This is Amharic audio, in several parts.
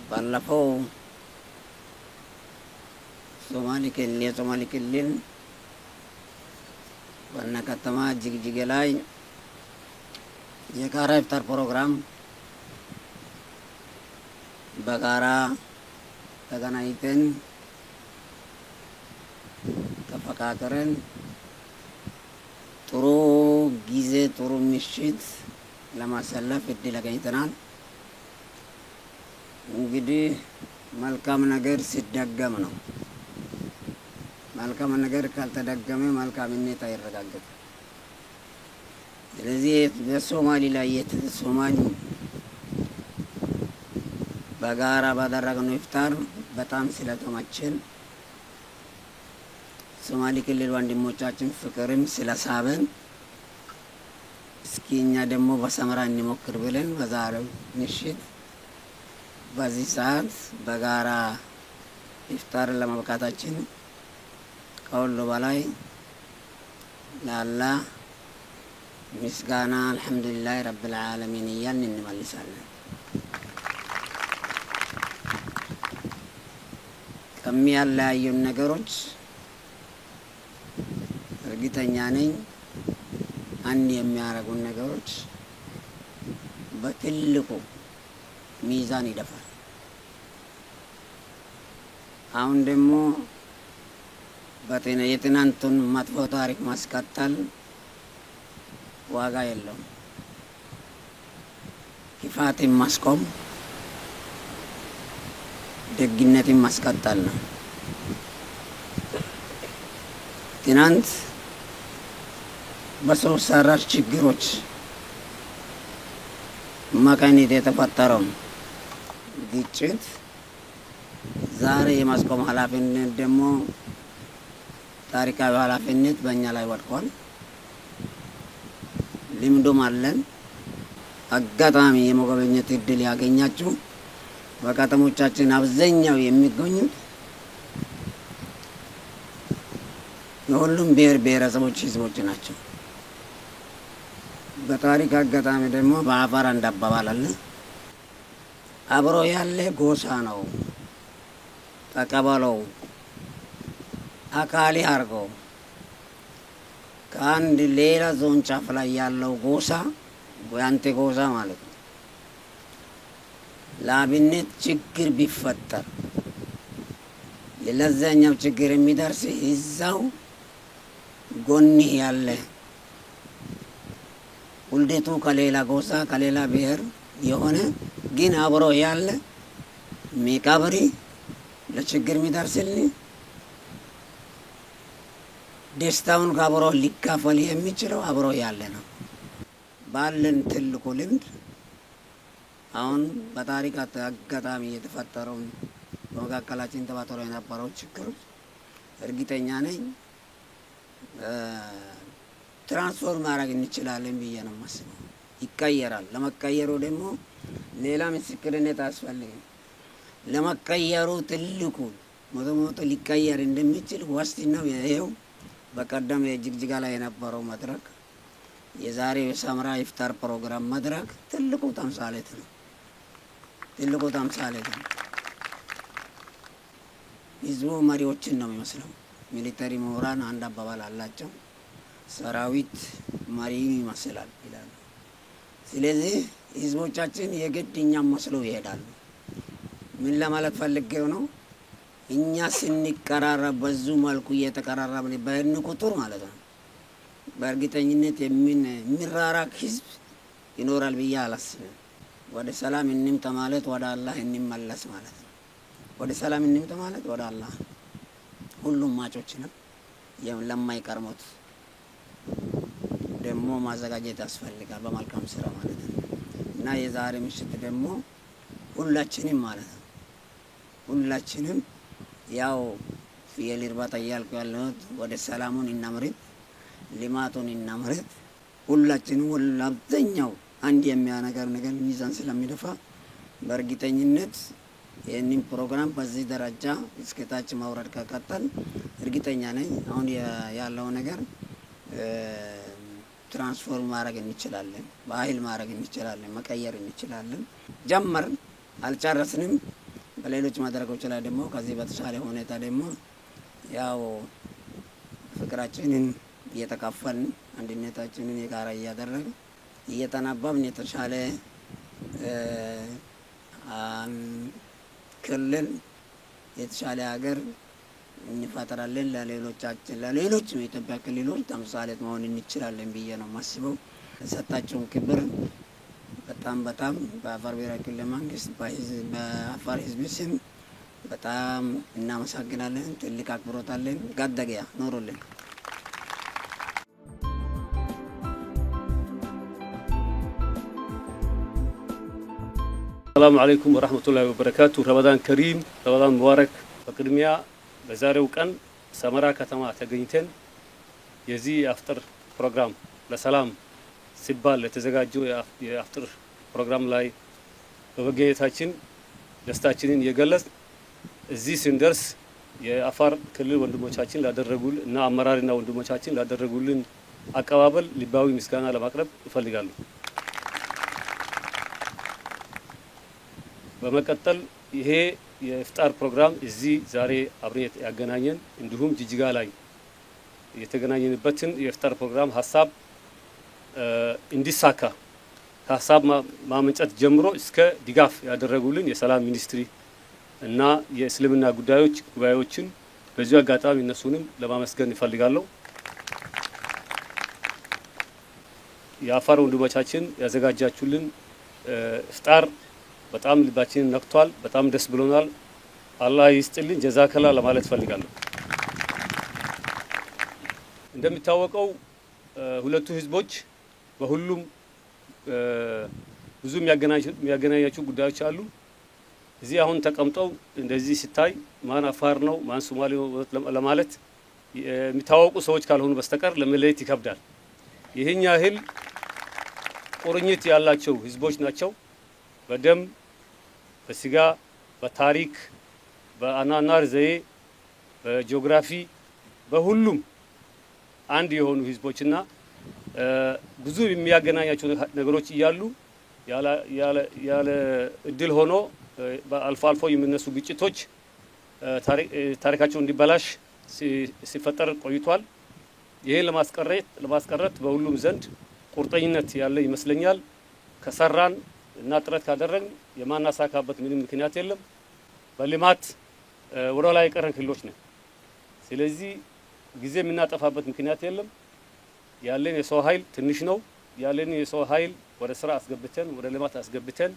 ባለፈው ሶማሌ ክልል ዋና ከተማ ጅግጅጋ ላይ የጋራ ኢፍጣር ፕሮግራም በጋራ ተገናኝተን ተፈቃቅረን ጥሩ ጊዜ ጥሩ ምሽት ለማሳለፍ እድል አግኝተናል። እንግዲህ መልካም ነገር ሲደገም ነው። መልካም ነገር ካልተደገመ መልካምነት አይረጋገጥም። ስለዚህ በሶማሌ ላይ ሶማሌ በጋራ ባደረግነው ኢፍጣር በጣም ስለተመቸን ሶማሌ ክልል ወንድሞቻችን ፍቅርም ስለሳበን እስኪ እኛ ደግሞ በሰመራ እንሞክር ብለን በዛሬው ምሽት በዚህ ሰዓት በጋራ ኢፍጣር ለማብቃታችን ከሁሉ በላይ ለአላህ ምስጋና አልሐምዱሊላህ ረብል ዓለሚን እያልን እንመልሳለን። ከሚያለያዩን ነገሮች እርግጠኛ ነኝ አንድ የሚያረጉን ነገሮች በትልቁ ሚዛን ይደፋል። አሁን ደግሞ የትናንቱን መጥፎ ታሪክ ማስቀጠል ዋጋ የለውም። ክፋትን ማስቆም ደግነትን ማስቀጠል ነው። ትናንት በሰው ሰራሽ ችግሮች ምክንያት የተፈጠረው ግጭት ዛሬ የማስቆም ኃላፊነት ደግሞ ታሪካዊ ኃላፊነት በእኛ ላይ ወድቋል። ልምዱም አለን። አጋጣሚ የመጎብኘት እድል ያገኛችሁ በከተሞቻችን አብዛኛው የሚገኙት የሁሉም ብሔር ብሔረሰቦች ህዝቦች ናቸው። በታሪክ አጋጣሚ ደግሞ በአፋር አንድ አባባል አለ። አብሮ ያለ ጎሳ ነው ተቀበለው አካሊ አርገው። ከአንድ ሌላ ዞን ጫፍ ላይ ያለው ጎሳ ያንተ ጎሳ ማለት ነው። ለአብነት ችግር ቢፈጠር ለዛኛው ችግር የሚደርስ እዛው ጎንህ ያለ ውልደቱ ከሌላ ጎሳ ከሌላ ብሔር የሆነ ግን አብሮ ያለ ሚቀብሪ ለችግር የሚደርስልህ ደስታውን አብሮ ሊካፈል የሚችለው አብሮ ያለ ነው። ባለን ትልቁ ልምድ አሁን በታሪክ አጋጣሚ የተፈጠረው በመካከላችን ተፈጥሮ የነበረው ችግር እርግጠኛ ነኝ ትራንስፎርም ማድረግ እንችላለን ብዬ ነው የማስበው። ይቀየራል። ለመቀየሩ ደግሞ ሌላ ምስክርነት አያስፈልግም። ለመቀየሩ ትልቁ ሞቶ ሊቀየር እንደሚችል ዋስትናው ይሄው በቀደም የጅግጅጋ ላይ የነበረው መድረክ የዛሬው የሰመራ ኢፍጣር ፕሮግራም መድረክ ትልቁ ተምሳሌት ነው። ህዝቡ መሪዎችን ነው የሚመስለው። ሚሊተሪ ምሁራን አንድ አባባል አላቸው፣ ሰራዊት መሪ ይመስላል ይላሉ። ስለዚህ ህዝቦቻችን የግድ እኛም መስለው ይሄዳሉ። ምን ለማለት ፈልጌው ነው? እኛ ስንቀራረብ በዙ መልኩ እየተቀራረብን በእን ቁጥር ማለት ነው በእርግጠኝነት የሚራራቅ ህዝብ ይኖራል ብዬ አላስብም። ወደ ሰላም እንምጣ ማለት ወደ አላህ እንመለስ ማለት ነው። ወደ ሰላም እንምጣ ማለት ወደ አላህ ሁሉም ማጮች ነው ለማይቀርሙት ደግሞ ማዘጋጀት ያስፈልጋል በመልካም ስራ ማለት ነው። እና የዛሬ ምሽት ደግሞ ሁላችንም ማለት ነው ሁላችንም ያው ፍየል እርባታ እያልኩ ያለሁት ወደ ሰላሙን እናምርት፣ ልማቱን እናምርት። ሁላችንም አብዛኛው አንድ የሚያነገር ነገር ሚዛን ስለሚደፋ በእርግጠኝነት ይህንን ፕሮግራም በዚህ ደረጃ እስከታች ማውረድ ከቀጠል እርግጠኛ ነኝ አሁን ያለው ነገር ትራንስፎርም ማድረግ እንችላለን፣ በኃይል ማድረግ እንችላለን፣ መቀየር እንችላለን። ጀመርን አልጨረስንም። በሌሎች መድረኮች ላይ ደግሞ ከዚህ በተሻለ ሁኔታ ደግሞ ያው ፍቅራችንን እየተካፈልን አንድነታችንን የጋራ እያደረግን እየተናበብን የተሻለ ክልል የተሻለ ሀገር እንፈጥራለን። ለሌሎችም የኢትዮጵያ ክልሎች ተምሳሌት መሆን እንችላለን ብዬ ነው የማስበው። ለሰጣችሁን ክብር በጣም በአፋር ብሔራዊ ክልላዊ መንግስት በአፋር ህዝብ ስም በጣም እናመሰግናለን። ትልቅ አክብሮት አለን። ጋደገያ ኖሮልን። السلام عليكم ورحمة الله وبركاته. رمضان كريم، رمضان مبارك. بقدميا بزارو كان سمرا كتما تجنيتين يزي أفطر برنامج لسلام سبال لتزجاجو أفطر برنامج لاي بوجهة تاچين دستاچين يجلس زي سندرس የአፋር ክልል ወንድሞቻችን ላደረጉል እና አመራርና ወንድሞቻችን ላደረጉልን አቀባበል ልባዊ ምስጋና ለማቅረብ እፈልጋለሁ። በመቀጠል ይሄ የኢፍጣር ፕሮግራም እዚህ ዛሬ አብሬት ያገናኘን እንዲሁም ጅጅጋ ላይ የተገናኘንበትን የኢፍጣር ፕሮግራም ሐሳብ እንዲሳካ ሐሳብ ማመንጨት ጀምሮ እስከ ድጋፍ ያደረጉልን የሰላም ሚኒስትሪ እና የእስልምና ጉዳዮች ጉባኤዎችን በዚሁ አጋጣሚ እነሱንም ለማመስገን እፈልጋለሁ። የአፋር ወንድሞቻችን ያዘጋጃችሁልን ኢፍጣር በጣም ልባችንን ነክቷል። በጣም ደስ ብሎናል። አላህ ይስጥልን ጀዛከላ ለማለት ፈልጋለሁ። እንደሚታወቀው ሁለቱ ህዝቦች በሁሉም ብዙ የሚያገናኛቸው ጉዳዮች አሉ። እዚህ አሁን ተቀምጠው እንደዚህ ሲታይ ማን አፋር ነው ማን ሶማሌ ነው ለማለት የሚታወቁ ሰዎች ካልሆኑ በስተቀር ለመለየት ይከብዳል። ይሄኛ ያህል ቁርኝት ያላቸው ህዝቦች ናቸው። በደም በስጋ በታሪክ በአናናር ዘዬ በጂኦግራፊ በሁሉም አንድ የሆኑ ህዝቦችና ብዙ የሚያገናኛቸው ነገሮች እያሉ ያለ እድል ሆኖ አልፎ አልፎ የሚነሱ ግጭቶች ታሪካቸው እንዲበላሽ ሲፈጠር ቆይቷል። ይሄን ለማስቀረት በሁሉም ዘንድ ቁርጠኝነት ያለ ይመስለኛል። ከሰራን እና ጥረት ካደረግን የማናሳካበት ምንም ምክንያት የለም። በልማት ወደ ላይ ቀረን ክልሎች ነን። ስለዚህ ጊዜ የምናጠፋበት ምክንያት የለም። ያለን የሰው ኃይል ትንሽ ነው። ያለን የሰው ኃይል ወደ ስራ አስገብተን ወደ ልማት አስገብተን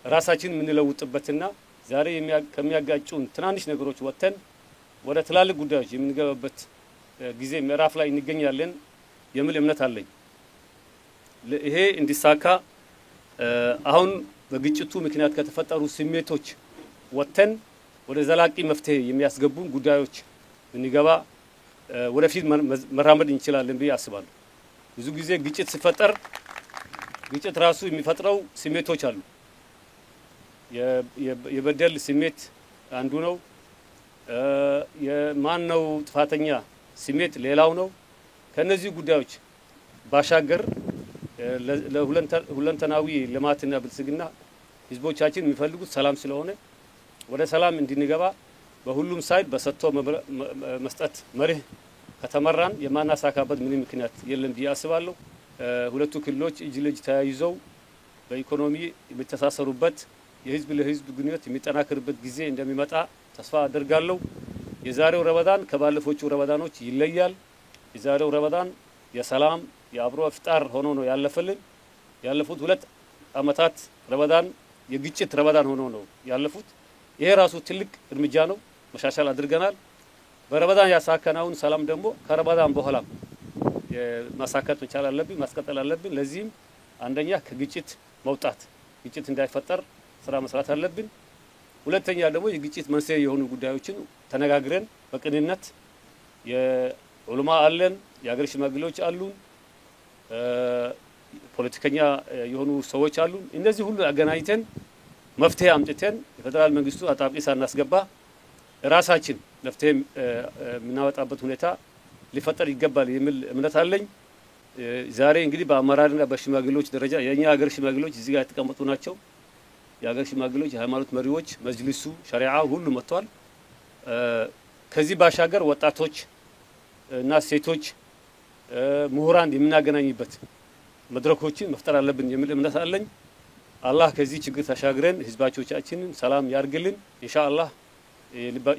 ራሳችን የምንለውጥበትና ዛሬ ከሚያጋጩን ትናንሽ ነገሮች ወጥተን ወደ ትላልቅ ጉዳዮች የምንገባበት ጊዜ ምዕራፍ ላይ እንገኛለን የሚል እምነት አለኝ። ይሄ እንዲሳካ አሁን በግጭቱ ምክንያት ከተፈጠሩ ስሜቶች ወጥተን ወደ ዘላቂ መፍትሄ የሚያስገቡን ጉዳዮች እንገባ ወደፊት መራመድ እንችላለን ብዬ አስባለሁ። ብዙ ጊዜ ግጭት ሲፈጠር ግጭት ራሱ የሚፈጥረው ስሜቶች አሉ። የበደል ስሜት አንዱ ነው። የማን ነው ጥፋተኛ ስሜት ሌላው ነው። ከነዚህ ጉዳዮች ባሻገር ለሁለንተናዊ ልማትና ብልጽግና ህዝቦቻችን የሚፈልጉት ሰላም ስለሆነ ወደ ሰላም እንድንገባ በሁሉም ሳይድ በሰጥቶ መስጠት መርህ ከተመራን የማናሳካበት ምንም ምክንያት የለም ብዬ አስባለሁ። ሁለቱ ክልሎች እጅ ለእጅ ተያይዘው በኢኮኖሚ የሚተሳሰሩበት የህዝብ ለህዝብ ግንኙነት የሚጠናከርበት ጊዜ እንደሚመጣ ተስፋ አደርጋለሁ። የዛሬው ረመዳን ከባለፎቹ ረመዳኖች ይለያል። የዛሬው ረመዳን የሰላም የአብሮ ኢፍጣር ሆኖ ነው ያለፈልን። ያለፉት 2 አመታት ረመዳን የግጭት ረመዳን ሆኖ ነው ያለፉት። ይሄ ራሱ ትልቅ እርምጃ ነው። መሻሻል አድርገናል። በረመዳን ያሳካናውን ሰላም ደግሞ ከረመዳን በኋላ ማሳካት መቻል አለብን፣ ማስቀጠል አለብን። ለዚህም አንደኛ ከግጭት መውጣት ግጭት እንዳይፈጠር ስራ መስራት አለብን። ሁለተኛ ደግሞ የግጭት መንስኤ የሆኑ ጉዳዮችን ተነጋግረን በቅንነት የዑለማ አለን፣ የሀገር ሽማግሌዎች አሉን፣ ፖለቲከኛ የሆኑ ሰዎች አሉን። እነዚህ ሁሉ አገናኝተን መፍትሄ አምጥተን የፌደራል መንግስቱ አጣብቂ ሳናስገባ ራሳችን መፍትሄ የምናወጣበት ሁኔታ ሊፈጠር ይገባል የሚል እምነት አለኝ። ዛሬ እንግዲህ በአመራርና በሽማግሌዎች ደረጃ የኛ ሀገር ሽማግሌዎች እዚህ ጋር የተቀመጡ ናቸው። የሀገር ሽማግሌዎች የሃይማኖት መሪዎች መጅሊሱ ሸሪዓ ሁሉ መጥቷል ከዚህ ባሻገር ወጣቶች እና ሴቶች ምሁራን የምናገናኝበት መድረኮችን መፍጠር አለብን የሚል እምነት አለኝ አላህ ከዚህ ችግር ተሻግረን ህዝባቾቻችንን ሰላም ያርግልን ኢንሻአላህ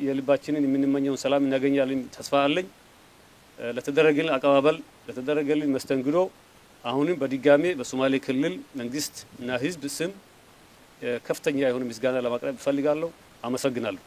የልባችንን የምንመኘውን ሰላም እናገኛለን ተስፋ አለኝ ለተደረገልን አቀባበል ለተደረገልን መስተንግዶ አሁንም በድጋሜ በሶማሌ ክልል መንግስት እና ህዝብ ስም ከፍተኛ የሆነ ምስጋና ለማቅረብ ፈልጋለሁ አመሰግናለሁ